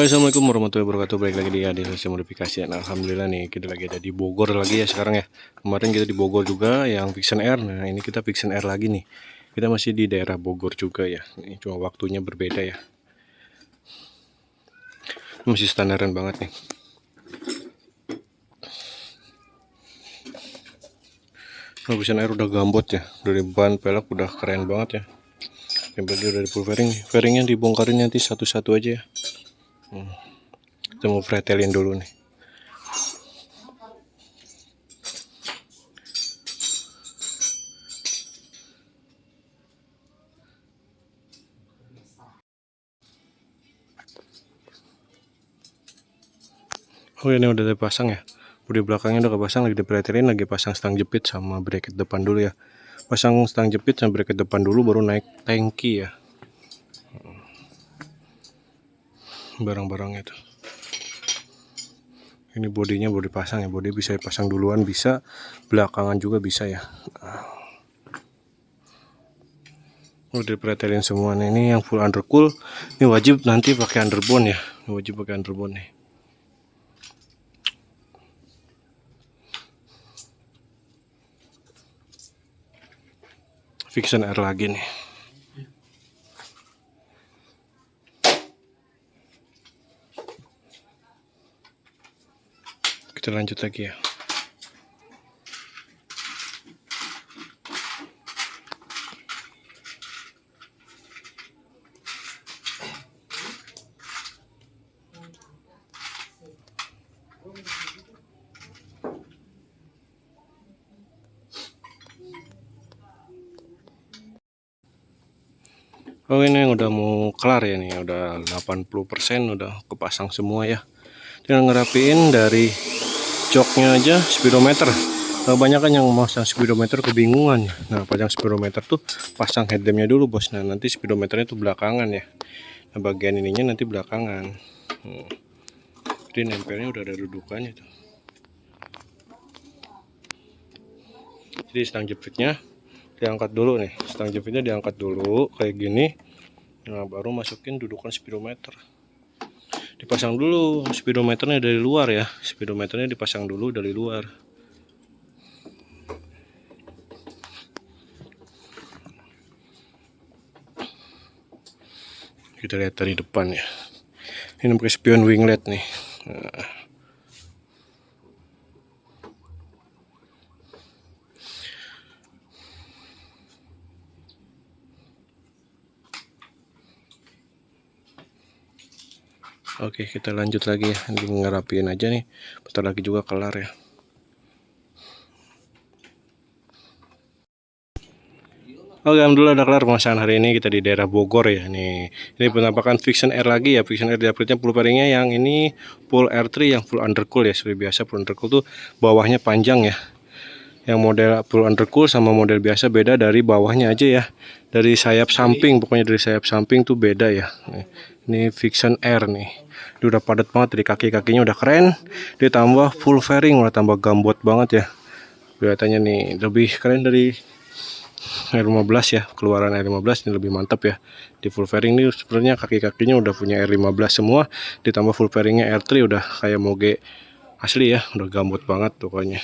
Halo, assalamualaikum warahmatullahi wabarakatuh. Balik lagi di Adi Sosial Modifikasi. Nah, alhamdulillah nih kita lagi ada di Bogor lagi ya sekarang ya. Kemarin kita di Bogor juga yang Vision Air. Nah, ini kita Vision Air lagi nih. Kita masih di daerah Bogor juga ya. Ini cuma waktunya berbeda ya. Masih standaran banget nih. Nah, Vision Air udah gambot ya. Dari ban pelek udah keren banget ya. Yang bagi udah di full fairing. Fairingnya dibongkarin nanti satu-satu aja ya. Kita mau fretelin dulu nih. Oh, ini udah dipasang ya. Bodi belakangnya udah kepasang, lagi dipretelin, lagi pasang stang jepit sama bracket depan dulu ya. Pasang stang jepit sama bracket depan dulu baru naik tangki ya. Barang-barangnya tuh. Ini bodinya baru dipasang ya. Bodi bisa dipasang duluan, bisa belakangan juga bisa ya. Udah dipretelin semua nih. Ini yang full undercool. Ini wajib nanti pakai underbone ya. Ini wajib pakai underbone nih. Vision Air lagi nih. Kita lanjut lagi ya. Oh, ini udah mau kelar ya nih, udah 80% udah kepasang semua ya. Tinggal ngerapiin dari joknya aja speedometer. Banyak kan yang masang speedometer kebingungan ya. Nah, pasang speedometer tuh pasang headlampnya dulu bos. Nah, nanti speedometernya tuh belakangan ya. Nah, bagian ininya nanti belakangan. Jadi nempelnya udah ada dudukannya tuh. Jadi stang jepitnya diangkat dulu nih, stang jepitnya diangkat dulu kayak gini. Nah, baru masukin dudukan speedometer, dipasang dulu speedometernya dari luar ya. Speedometernya dipasang dulu dari luar. Kita lihat dari depan ya. Ini pakai spion winglet nih. Nah. Oke, kita lanjut lagi ya. Ini ngerapiin aja nih. Bentar lagi juga kelar ya. Oke, alhamdulillah udah kelar pemasangan hari ini. Kita di daerah Bogor ya. Nih, ini penampakan Vision Air lagi ya. Vision Air diupgrade-nya full fairingnya yang ini full R3 yang full undercool ya. Seperti biasa full undercool tuh bawahnya panjang ya. Yang model full undercool sama model biasa beda dari bawahnya aja ya. Dari sayap samping, pokoknya dari sayap samping tuh beda ya. Ini Vision Air nih. Dia udah padat banget, dari kaki-kakinya udah keren. Ditambah full fairing, udah tambah gambot banget ya. Kelihatannya nih lebih keren dari R15 ya. Keluaran R15 ini lebih mantap ya. Di full fairing ini sebenarnya kaki-kakinya udah punya R15 semua. Ditambah full fairingnya R3 udah kayak moge asli ya. Udah gambot banget pokoknya.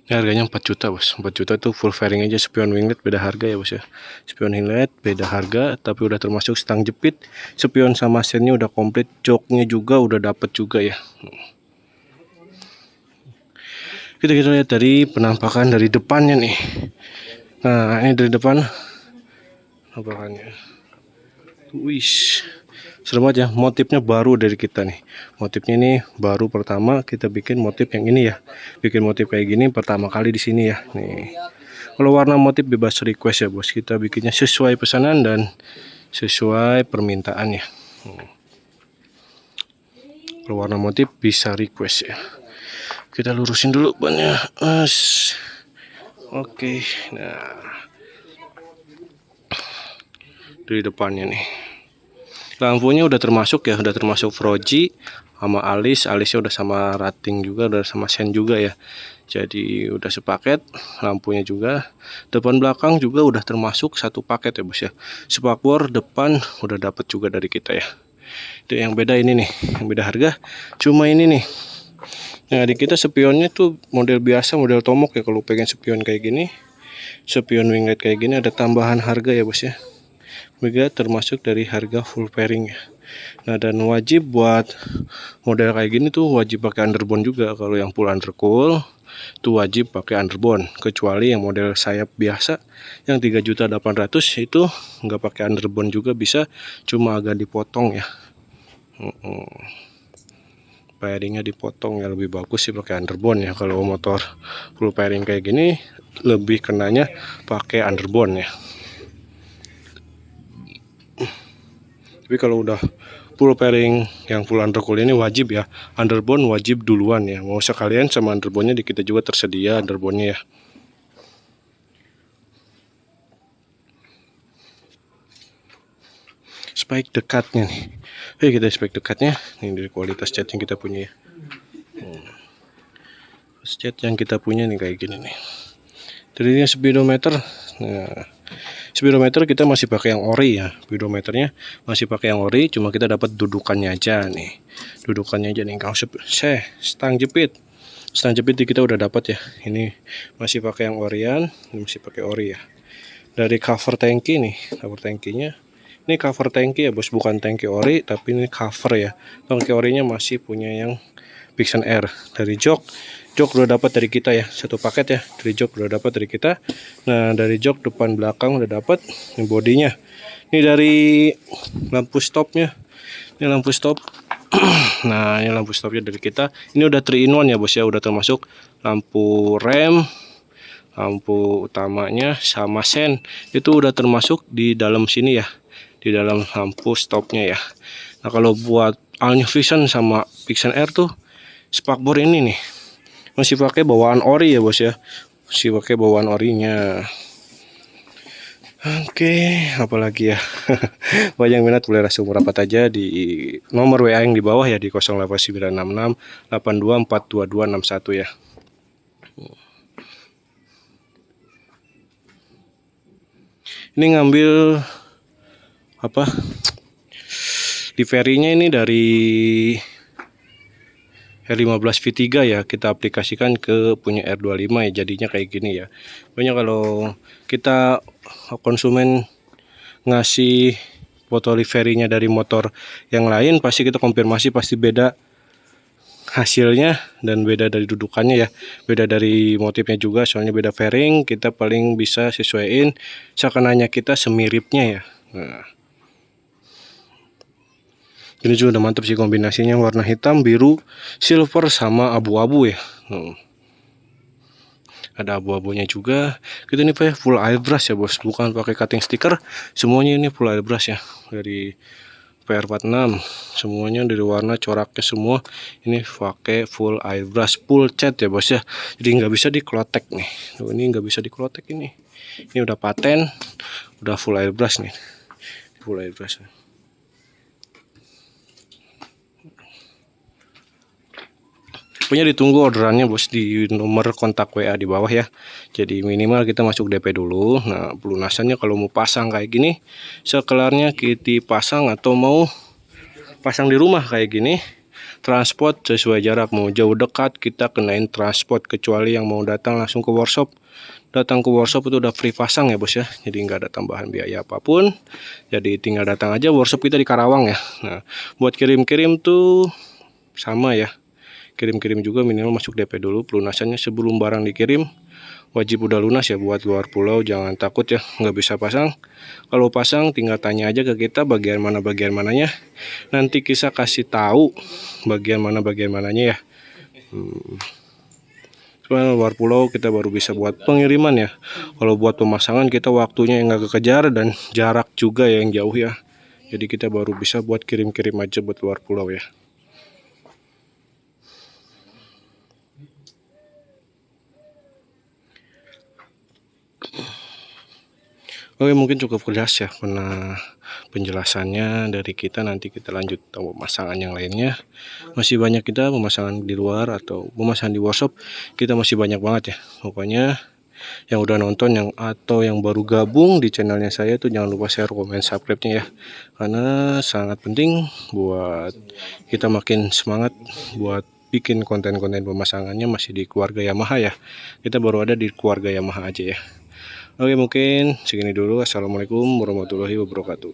Ya, harganya 4 juta bos. 4 juta tuh full fairing aja. Spion winglet beda harga ya bos ya. Spion winglet beda harga, tapi udah termasuk stang jepit. Spion sama sennya udah komplit. Joknya juga udah dapet juga ya. Kita lihat dari penampakan dari depannya nih. Nah, ini dari depan penampakannya. Wih, serem aja. Motifnya baru dari kita nih. Motifnya ini baru pertama kita bikin motif yang ini ya. Bikin motif kayak gini pertama kali di sini ya. Nih. Kalau warna motif bebas request ya bos. Kita bikinnya sesuai pesanan dan sesuai permintaan ya. Kalau warna motif bisa request ya. Kita lurusin dulu bannya. Oke. Nah, dari depannya nih. Lampunya udah termasuk ya, udah termasuk Fuji, sama alisnya udah sama rating juga, udah sama sen juga ya. Jadi udah sepaket, lampunya juga, depan belakang juga udah termasuk satu paket ya bos ya. Spakbor depan udah dapat juga dari kita ya. Itu yang beda ini nih, yang beda harga cuma ini nih. Nah di kita spionnya tuh model biasa, model tomok ya. Kalau pengen spion kayak gini, spion winglet kayak gini, ada tambahan harga ya bos ya. Juga termasuk dari harga full fairing ya. Nah dan wajib buat model kayak gini tuh wajib pakai underbone juga. Kalau yang full undercool tuh wajib pakai underbone, kecuali yang model sayap biasa yang 3.800.000 itu nggak pakai underbone juga bisa, cuma agak dipotong ya. Fairingnya dipotong ya, lebih bagus sih pakai underbone ya. Kalau motor full fairing kayak gini lebih kenanya pakai underbone ya. Tapi kalau udah full fairing yang full undercool ini wajib ya, underbone wajib duluan ya. Mau sekalian sama underbone-nya di kita juga tersedia underbone-nya ya. Spike dekatnya nih. Kita spike dekatnya ini dari kualitas cat yang kita punya ya. Cat yang kita punya nih kayak gini nih. Tadinya speedometer. Nah, speedometer kita masih pakai yang ori ya. Speedometernya masih pakai yang ori, cuma kita dapat dudukannya aja nih. Dudukannya aja nih, stang jepit. Stang jepit kita udah dapat ya. Ini masih pakai yang orian, ini masih pakai ori ya. Dari cover tangki nih, cover tangkinya. Ini cover tangki ya bos, bukan tangki ori, tapi ini cover ya. Tangki orinya masih punya yang Vixen Air. Dari jok udah dapat dari kita ya, satu paket ya. Dari jok udah dapat dari kita. Nah dari jok depan belakang udah dapat. Ini bodinya. Ini dari lampu stopnya. Ini lampu stop. Nah ini lampu stopnya dari kita. Ini udah 3 in 1 ya bos ya, udah termasuk lampu rem, lampu utamanya sama sen. Itu udah termasuk di dalam sini ya, di dalam lampu stopnya ya. Nah kalau buat all new Vixen sama Vixen Air tuh spakbor ini nih masih pakai bawaan ori ya bos ya, masih pakai bawaan orinya. Oke, apalagi ya. Buat yang minat boleh langsung merapat aja di nomor WA yang di bawah ya, di 08966 82422261 ya. Ini ngambil apa? Di fairingnya ini dari R15 V3 ya, kita aplikasikan ke punya R25 ya, jadinya kayak gini ya. Pokoknya kalau kita konsumen ngasih foto liverynya dari motor yang lain, pasti kita konfirmasi, pasti beda hasilnya dan beda dari dudukannya ya, beda dari motifnya juga, soalnya beda fairing. Kita paling bisa sesuaiin sekenanya kita semiripnya ya. Nah ini juga udah mantap sih kombinasinya, warna hitam, biru, silver sama abu-abu ya. Ada abu-abunya juga. Kita ini pakai full airbrush ya bos, bukan pakai cutting sticker. Semuanya ini full airbrush ya, dari PR46 semuanya dari warna coraknya semua ini pakai full airbrush, full cat ya bos ya. Jadi nggak bisa diklotek nih. Ini nggak bisa diklotek ini. Ini udah paten, udah full airbrush nih, full airbrush. Pokoknya ditunggu orderannya bos, di nomor kontak WA di bawah ya. Jadi minimal kita masuk DP dulu. Nah pelunasannya kalau mau pasang kayak gini, sekelarnya kita pasang atau mau pasang di rumah kayak gini, transport sesuai jarak, mau jauh dekat kita kenain transport, kecuali yang mau datang langsung ke workshop. Datang ke workshop itu udah free pasang ya bos ya, jadi nggak ada tambahan biaya apapun. Jadi tinggal datang aja, workshop kita di Karawang ya. Nah buat kirim-kirim tuh sama ya, kirim-kirim juga minimal masuk DP dulu. Pelunasannya sebelum barang dikirim wajib udah lunas ya. Buat luar pulau jangan takut ya nggak bisa pasang. Kalau pasang tinggal tanya aja ke kita bagian mananya, nanti kita kasih tahu bagian mananya ya. Soalnya luar pulau kita baru bisa buat pengiriman ya. Kalau buat pemasangan kita waktunya yang nggak kekejar dan jarak juga yang jauh ya. Jadi kita baru bisa buat kirim-kirim aja buat luar pulau ya. Oke, mungkin cukup jelas ya penjelasannya dari kita. Nanti kita lanjut pemasangan yang lainnya. Masih banyak kita pemasangan di luar atau pemasangan di workshop, kita masih banyak banget ya. Pokoknya yang udah nonton atau yang baru gabung di channelnya saya tuh jangan lupa share, komen, subscribe-nya ya, karena sangat penting buat kita makin semangat buat bikin konten-konten pemasangannya masih di keluarga Yamaha ya. Kita baru ada di keluarga Yamaha aja ya. Oke, mungkin segini dulu. Assalamualaikum warahmatullahi wabarakatuh.